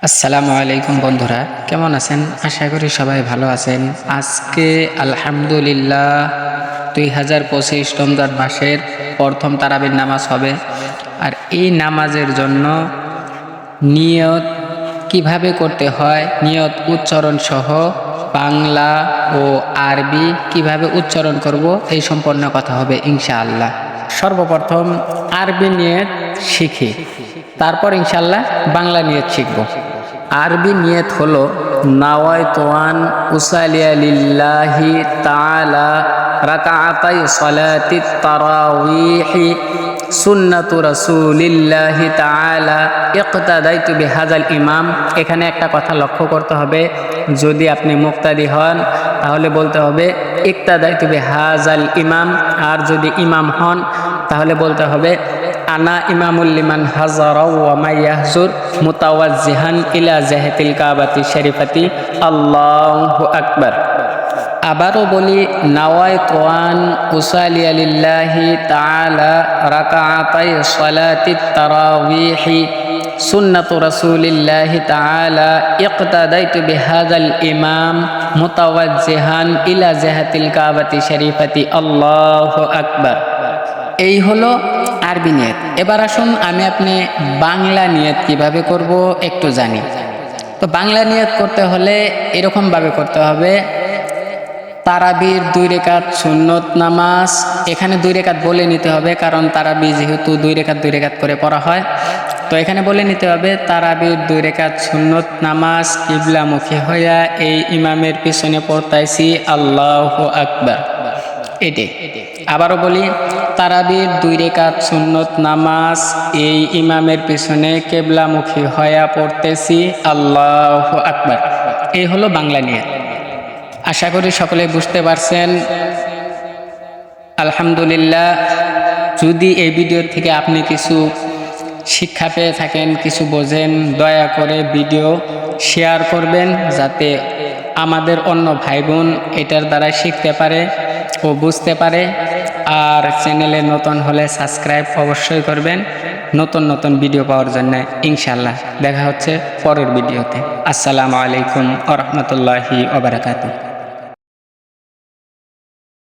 আসসালামু আলাইকুম বন্ধুরা, কেমন আছেন? আশা করি সবাই ভালো আছেন। আজকে আলহামদুলিল্লাহ 2025 রমজান মাসের প্রথম তারাবির নামাজ হবে। আর এই নামাজের জন্য নিয়ত কিভাবে করতে হয়, নিয়ত উচ্চারণ সহ বাংলা ও আরবি কিভাবে উচ্চারণ করব, এই সম্পূর্ণ কথা হবে ইনশাআল্লাহ। সর্বপ্রথম আরবি নিয়ত শিখি, তারপর ইনশাআল্লাহ বাংলা নিয়ত শিখব। আরবি নিয়ত হলো নাওয়াইতু আন উসাল্লিয়া লিল্লাহি তাআলা রাকাআতাই সালাতিত তারাওয়িহি সুন্নাতু রাসূলিল্লাহি তাআলা ইকতাদাইতু বিহাযাল ইমাম। এখানে একটা কথা লক্ষ্য করতে হবে, যদি আপনি মুক্তাদি হন তাহলে বলতে হবে ইকতাদাইতু বিহাযাল ইমাম, আর যদি ইমাম হন তাহলে বলতে হবে আনা ইমামুল লিমান হাজারা ওয়া মাইয়াহজুর মুতাওয়াজ্জিহান ইলা জাহাতিল কাবাতি শরীফাতি আল্লাহু আকবার। আবারও বলি, নাওয়াইতু আন উসাল্লিয়া লিল্লাহি তাআলা রাকাআতাই সালাতিত তারাওয়িহি সুন্নাতু রাসূলিল্লাহি তাআলা ইকতাদাইতু বিহাযাল ইমাম মুতাওয়াজ্জিহান ইলা জাহাতিল কাবাতি শরীফাতি আল্লাহু আকবার। এই হলো আরবি নিয়ত। এবার আসুন আমি আপনি বাংলা নিয়ত কিভাবে করব একটু জানি। তো বাংলা নিয়ত করতে হলে এরকমভাবে করতে হবে, তারাবির 2 রাকাত সুন্নত নামাজ। এখানে 2 রাকাত বলে নিতে হবে, কারণ তারাবি যেহেতু 2 রাকাত করে পড়া হয়, তো এখানে বলে নিতে হবে তারাবির 2 রাকাত সুন্নত নামাজ কিবলামুখী হইয়া এই ইমামের পিছনে পড়তাইছি আল্লাহু আকবার। এটাই। আবারও বলি, তারাবির 2 রাকাত সুন্নত নামাজ এই ইমামের পিছনে কিবলামুখী হইয়া পড়তেছি আল্লাহু আকবার। এই হলো বাংলা নিয়ত। আশা করি সকলে বুঝতে পারছেন। আলহামদুলিল্লাহ। যদি এই ভিডিও থেকে আপনি কিছু শিক্ষা পেয়ে থাকেন, কিছু বোঝেন, দয়া করে ভিডিও শেয়ার করবেন, যাতে আমাদের অন্য ভাই বোন এটার দ্বারা শিখতে পারে ও বুঝতে পারে। আর চ্যানেলে নতুন হলে সাবস্ক্রাইব অবশ্যই করবেন নতুন নতুন ভিডিও পাওয়ার জন্য। ইনশাআল্লাহ দেখা হচ্ছে পরের ভিডিওতে। আসসালামু আলাইকুম ওয়া রাহমাতুল্লাহি ওয়া বারাকাতুহু।